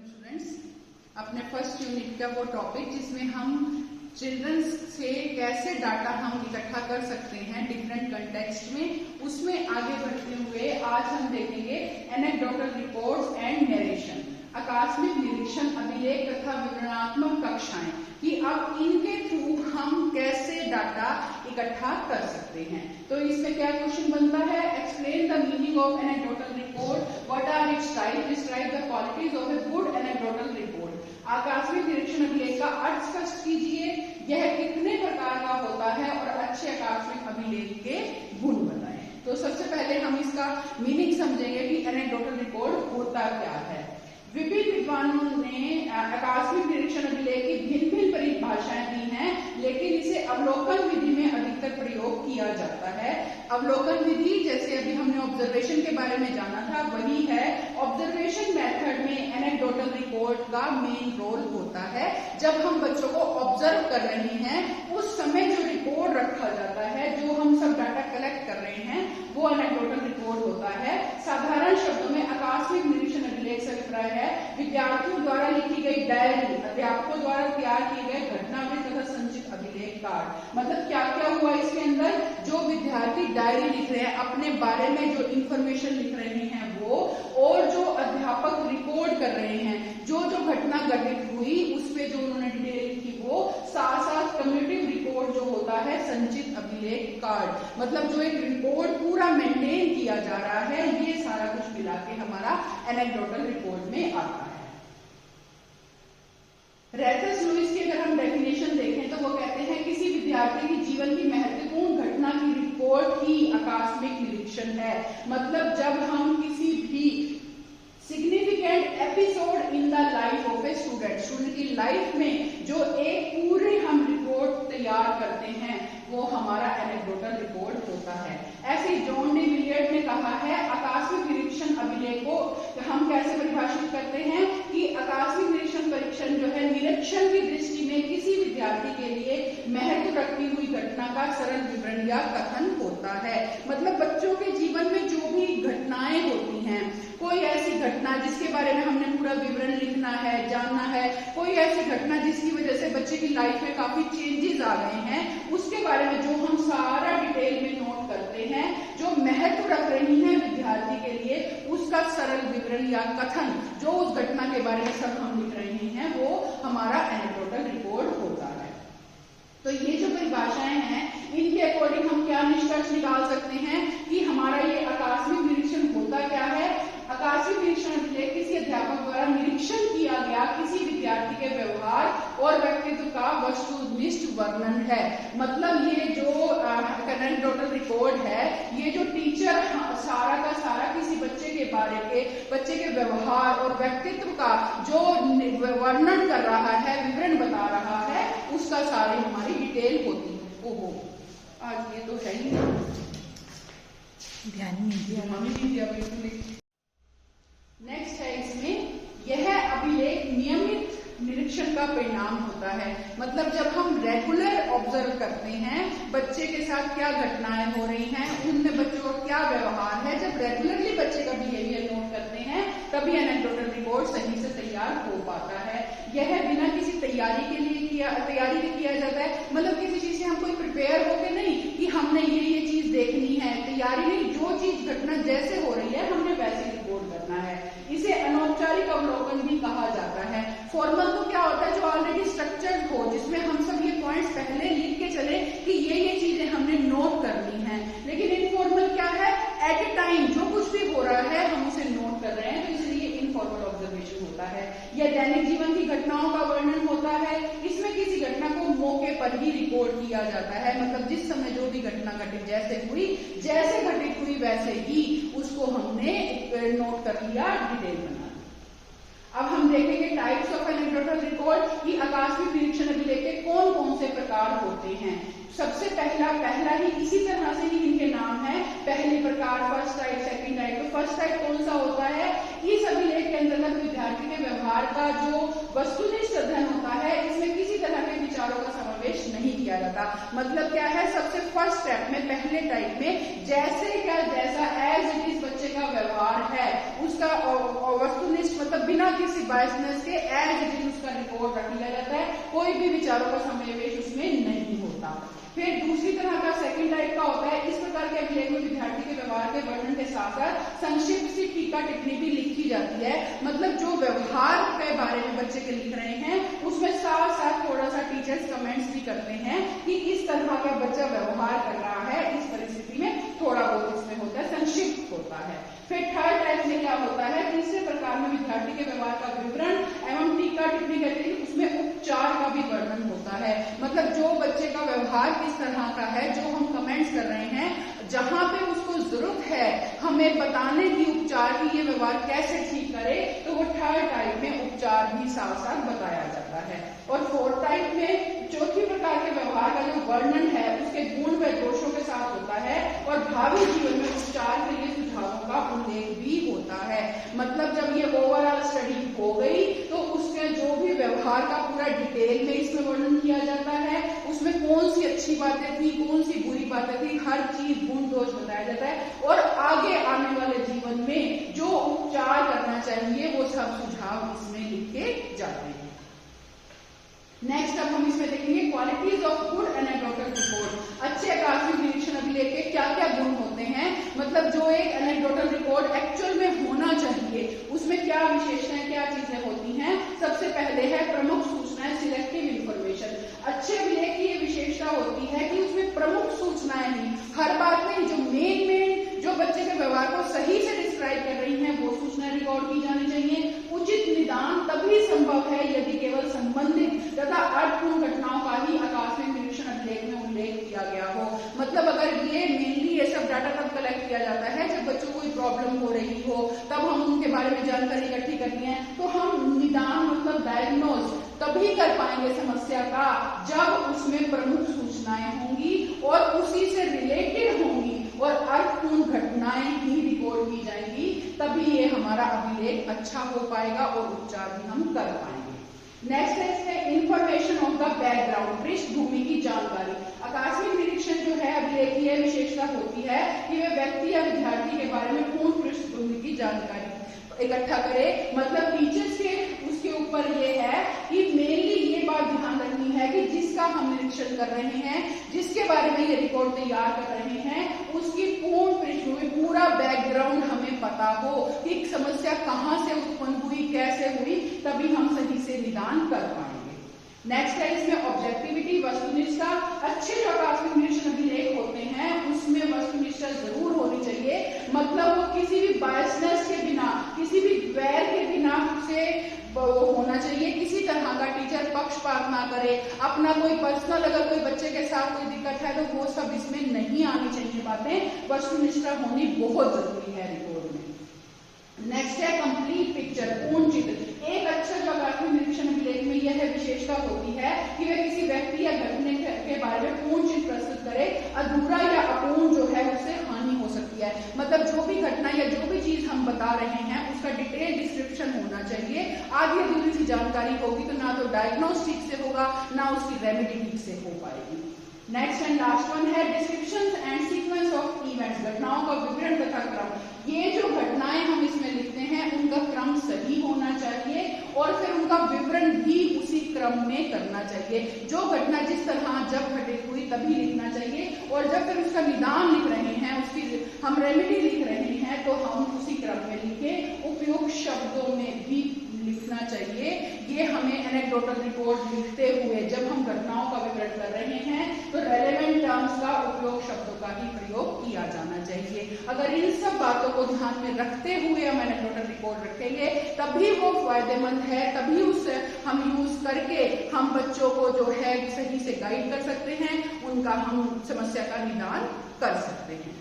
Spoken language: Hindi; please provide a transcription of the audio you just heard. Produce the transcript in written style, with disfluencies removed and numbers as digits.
स्टूडेंट्स, अपने फर्स्ट यूनिट का वो टॉपिक जिसमें हम चिल्ड्रंस से कैसे डाटा हम इकट्ठा कर सकते हैं डिफरेंट कंटेक्स्ट में, उसमें आगे बढ़ते हुए आज हम देखेंगे एनेक्डोटल रिपोर्ट्स एंड नरेशन, आकस्मिक निरीक्षण, अभिलेख तथा विवरणात्मक कक्षाएं, कि अब इनके थ्रू हम कैसे डाटा इकट्ठा कर सकते हैं। तो इसमें क्या क्वेश्चन बनता है, explain the meaning of anecdotal report, what are its type, describe the qualities of a good anecdotal report. आकस्मिक निरीक्षण अभिलेख का अर्थ स्पष्ट कीजिए, यह कितने प्रकार का होता है और अच्छे आकस्मिक अभिलेख के गुण बताएं। तो सबसे पहले हम इसका मीनिंग समझेंगे कि एनेक्डोटल रिपोर्ट होता क्या है। विभिन्न विद्वानों ने आकस्मिक निरीक्षण अभिलेख की भिन्न भिन्न परिभाषाएं दी हैं, लेकिन इसे अवलोकन विधि में अधिकतर प्रयोग किया जाता है। अवलोकन विधि, जैसे अभी हमने ऑब्जर्वेशन के बारे में जाना था, वही है। ऑब्जर्वेशन मेथड में एनेक्डोटल रिपोर्ट का मेन रोल होता है। जब हम बच्चों को ऑब्जर्व कर रहे हैं उस समय जो रिपोर्ट रखा जाता है, जो हम सब डाटा कलेक्ट कर रहे हैं, वो एनेक्डोटल रिपोर्ट होता है। साधारण शब्दों में आकस्मिक निरीक्षण अभिलेख से अभिप्राय है विद्यार्थियों द्वारा लिखी गई डायरी, अध्यापकों द्वारा तैयार किए गए घटनावली तथा संचित अभिलेख कार्ड। मतलब क्या क्या हुआ इसके अंदर, जो विद्यार्थी डायरी लिख रहे हैं, अपने बारे में जो इंफॉर्मेशन लिख रहे हैं वो, और जो अध्यापक रिकॉर्ड कर रहे हैं, जो जो घटना घटित हुई उस पे जो उन्होंने डिटेल लिखी, वो साथ साथ कम्युनिटिव रिपोर्ट जो होता है संचित अभिलेख कार्ड। मतलब जो एक रिपोर्ट पूरा मेंटेन किया जा रहा है, ये सारा कुछ मिला के हमारा एनेक्डोटल रिपोर्ट में आता है। रैथस लुइस की अगर हम डेफिनेशन देखें तो वो कहते हैं किसी विद्यार्थी की जीवन की महत्वपूर्ण घटना की रिपोर्ट ही आकस्मिक निरीक्षण है। मतलब जब हम किसी भी significant episode in the life of a student की लाइफ में जो एक पूरे हम रिपोर्ट तैयार करते हैं, वो हमारा एनेक्डोटल रिपोर्ट होता है। ऐसे जॉन डी विलियर्ड ने कहा है, आकस्मिक निरीक्षण अभिलेख को हम कैसे परिभाषित करते हैं कि आकस्मिक निरीक्षण परीक्षण जो है निरीक्षण की दृष्टि में किसी विद्यार्थी के लिए महत्व रखती हुई घटना का सरल विवरण या कथन होता है। मतलब बच्चों के जीवन में जो भी घटनाएं होती हैं, कोई ऐसी घटना जिसके बारे में हमने पूरा विवरण लिखना है, जानना है, कोई ऐसी घटना जिसकी वजह से बच्चे की लाइफ में काफी चेंजेस आ गए हैं, उसके बारे में जो हम सारा डिटेल में नोट करते हैं, जो महत्व रख रही है विद्यार्थी के लिए, उसका सरल विवरण या कथन जो उस घटना के बारे में सब हम लिख रहे हैं, वो हमारा एनेक्डोटल रिपोर्ट होता है। तो ये जो परिभाषाएं हैं, इनके अकॉर्डिंग हम क्या निष्कर्ष निकाल सकते हैं कि हमारा ये आकस्मिक निरीक्षण होता क्या है। आकस्मिक निरीक्षण अभिलेख किसी अध्यापक द्वारा निरीक्षण किया गया किसी विद्यार्थी के व्यवहार और व्यक्तित्व का वस्तुनिष्ठ वर्णन है। मतलब ये जो एनेक्डोटल रिपोर्ट है, ये जो टीचर सारा का सारा किसी बच्चे के बारे के, बच्चे के व्यवहार और व्यक्तित्व का जो वर्णन कर रहा है, विवरण बता रहा है, उसका सारी हमारी डिटेल होती है। ओहो, आज ये तो है ही ध्यान नहीं दिया बिल्कुल। नेक्स्ट है इसमें, यह अभिलेख नियमित निरीक्षण का परिणाम होता है। मतलब जब हम रेगुलर ऑब्जर्व करते हैं बच्चे के साथ क्या घटनाएं हो रही हैं, उनमें बच्चों का क्या व्यवहार है, जब रेगुलरली बच्चे का बिहेवियर नोट करते हैं, तभी एनेक्डोटल रिपोर्ट सही से तैयार हो पाता है। यह बिना किसी तैयारी के किया जाता है। मतलब किसी चीज से हम कोई प्रिपेयर होके नहीं कि हमने ये चीज देखनी है, तैयारी नहीं, जो चीज घटना जैसे हो रही है हमने वैसे रिपोर्ट करना है। इसे अनौपचारिक अवलोकन भी कहा जाता है। फॉर्मल तो क्या होता है, जो ऑलरेडी स्ट्रक्चर्ड हो, जिसमें हम सब ये पॉइंट्स पहले लिख के चले कि ये चीजें हमने नोट करनी है। लेकिन इनफॉर्मल क्या है, एट ए टाइम जो कुछ भी हो रहा है हम उसे नोट कर रहे हैं, तो इसलिए इनफॉर्मल ऑब्जर्वेशन होता है। यह दैनिक जीवन की घटनाओं का वर्णन होता है। इसमें किसी घटना को मौके पर ही रिकॉर्ड किया जाता है। मतलब जिस समय जो भी घटना घटित जैसे घटित हुई वैसे ही उसको हमने नोट कर लिया, डिटेल बना। अब हम देखेंगे टाइप्स ऑफ एनेक्डोटल रिकॉर्ड कि आकस्मिक निरीक्षण अभिलेख के कौन कौन से प्रकार होते हैं। सबसे पहला ही इसी तरह से ही इनके नाम है, पहले प्रकार, फर्स्ट टाइप, सेकंड टाइप। तो फर्स्ट टाइप कौन सा होता है, इस अभिलेख के अंतर्गत विद्यार्थी के व्यवहार का जो वस्तुनिष्ठ अध्ययन होता है, इसमें किसी तरह के विचारों का समावेश नहीं किया जाता। मतलब क्या है, सबसे फर्स्ट स्टेप में, पहले टाइप में जैसा एज इट इज बच्चे का व्यवहार है, उसका वस्तुनिष्ठ मतलब बिना किसी बायसनेस के एज इट इज उसका रिकॉर्ड रख लिया जाता है, कोई भी विचारों का समावेश उसमें नहीं होता। फिर दूसरी तरह का सेकंड टाइप का होता है, इस प्रकार के अभिलेख में विद्यार्थी के व्यवहार के वर्णन के साथ साथ संक्षिप्त सी टीका टिप्पणी भी लिखी जाती है। मतलब जो व्यवहार के बारे में बच्चे के लिख रहे हैं उसमें साथ साथ थोड़ा सा टीचर्स कमेंट्स भी करते हैं कि इस तरह का बच्चा व्यवहार कर रहा है, इस परिस्थिति में थोड़ा बहुत इसमें होता है, संक्षिप्त होता है। फिर थर्ड टाइप में क्या होता है, तीसरे प्रकार में विद्यार्थी के व्यवहार का विवरण एवं टीका टिप्पणी करके उसमें उपचार का भी वर्णन होता है। मतलब जो बच्चे का व्यवहार किस तरह का है, जो हम कमेंट्स कर रहे हैं, जहां पे उसको जरूरत है हमें बताने की उपचार की, ये व्यवहार कैसे ठीक करे, तो वो थर्ड टाइप में उपचार भी साथ साथ बताया जाता है। और फोर्थ टाइप में चौथी प्रकार के व्यवहार का जो वर्णन है उसके गुण व दोषों के साथ होता है और भावी जीवन में उपचार के लिए सुझावों का उल्लेख भी होता है। मतलब जब ये ओवरऑल स्टडी हो गई तो उसके जो भी व्यवहार का पूरा डिटेल में इसमें वर्णन किया जाता है, उसमें कौन सी अच्छी बातें थी, कौन सी बुरी बातें थी, हर चीज गुण दोष बताया जाता है और आगे आने वाले जीवन में जो उपचार करना चाहिए वो सब सुझाव इसमें लिखे जाते हैं। नेक्स्ट अब हम इसमें देखेंगे qualities of good anecdotal report. अच्छे अकादमिक निरीक्षण अभिलेख के क्या क्या गुण होते हैं, मतलब जो एक एनेक्डोटल रिपोर्ट एक्चुअल में होना चाहिए उसमें क्या विशेषताएं, क्या चीजें होती हैं। सबसे पहले है प्रमुख सूचनाएं, सिलेक्टिव इंफॉर्मेशन। अच्छे अभिलेख की ये विशेषता होती है कि उसमें प्रमुख सूचनाएं नहीं, हर बात में जो मेन जो बच्चे के व्यवहार को सही से डिस्क्राइब कर रही हैं वो सूचनाएं रिकॉर्ड की जानी चाहिए। उचित निदान तभी संभव है यदि केवल संबंधित तथा अर्थपूर्ण घटनाओं का ही आकस्मिक निरीक्षण अभिलेख में उल्लेख किया गया हो। मतलब अगर ये मेनली ये सब डाटा तब कलेक्ट किया जाता है जब बच्चों को कोई प्रॉब्लम हो रही हो, तब हम उनके बारे में जानकारी इकट्ठी करनी है, तो हम निदान मतलब डायग्नोज तभी कर पाएंगे समस्या का जब उसमें प्रमुख सूचनाएं होंगी और उसी से रिलेटेड होंगी और अर्थपूर्ण घटनाएं ही रिकॉर्ड की जाएंगी, तभी ये हमारा अभिलेख अच्छा हो पाएगा और उपचार भी हम कर पाएंगे। नेक्स्ट है इसमें इंफॉर्मेशन ऑफ द बैकग्राउंड, पृष्ठभूमि की जानकारी। आकस्मिक निरीक्षण जो है अभिलेख की यह विशेषता होती है कि वे व्यक्ति या विद्यार्थी के बारे में पूर्ण पृष्ठभूमि की जानकारी इकट्ठा करे। मतलब टीचर्स के उसके ऊपर ये है कि मेनली ये बात ध्यान रखनी है कि जिसका हम निरीक्षण कर रहे हैं, जिसके बारे में ये रिपोर्ट तैयार कर रहे हैं, उसकी पूर्ण पृष्ठभूमि, पूरा बैकग्राउंड हमें पता हो कि समस्या कहाँ से उत्पन्न हुई, कैसे हुई, तभी हम सही से निदान कर पाएंगे। नेक्स्ट है इसमें ऑब्जेक्टिविटी, वस्तुनिष्ठता। अच्छे जो आकस्मिक निरीक्षण अभिलेख होते हैं उसमें वस्तुनिष्ठता जरूर होनी चाहिए। मतलब वो किसी भी बायसनेस के बिना, किसी भी वैर के बिना उसे होना चाहिए, किसी तरह का टीचर पक्षपात ना करे, अपना कोई पर्सनल अगर कोई बच्चे के साथ कोई दिक्कत है तो वो सब इसमें नहीं आनी चाहिए बातें। वस्तुनिष्ठता होनी बहुत जरूरी है रिपोर्ट में। नेक्स्ट है कंप्लीट पिक्चर, पूर्ण चित्र। एक अच्छा जो आकस्मिक निरीक्षण अभिलेख में यह विशेषता होती है कि वह किसी व्यक्ति या घटने के बारे में पूर्ण चित्र प्रस्तुत करे। अधूरा या अपूर्ण जो है उससे हानि हो सकती है। मतलब जो भी घटना या जो भी चीज हम बता रहे हैं उसका डिटेल डिस्क्रिप्शन होना चाहिए। आधी अधूरी सी जानकारी होगी तो ना तो डायग्नोस ठीक से होगा, ना उसकी रेमेडी ठीक से हो पाएगी। नेक्स्ट एंड लास्ट वन है descriptions and sequence of events, घटनाओं का विवरण तथा क्रम। ये जो घटनाएं हम इसमें लिखते हैं उनका क्रम सही होना चाहिए और फिर उनका विवरण भी उसी क्रम में करना चाहिए। जो घटना जिस तरह जब घटित हुई तभी लिखना चाहिए और जब फिर उसका निदान लिख रहे हैं, उसकी हम रेमेडी लिख रहे हैं तो हम उसी क्रम में लिखें। उपयुक्त शब्दों में भी लिखना चाहिए। ये हमें एनेक्डोटल रिपोर्ट लिखते हुए जब हम घटनाओं का विवरण कर रहे हैं तो रेलेवेंट टर्म्स का उपयोग शब्दों का ही प्रयोग किया जाना चाहिए। अगर इन सब बातों को ध्यान में रखते हुए हम एनेक्डोटल रिपोर्ट रखेंगे तभी वो फायदेमंद है, तभी उसे हम यूज करके हम बच्चों को जो है सही से गाइड कर सकते हैं, उनका हम समस्या का निदान कर सकते हैं।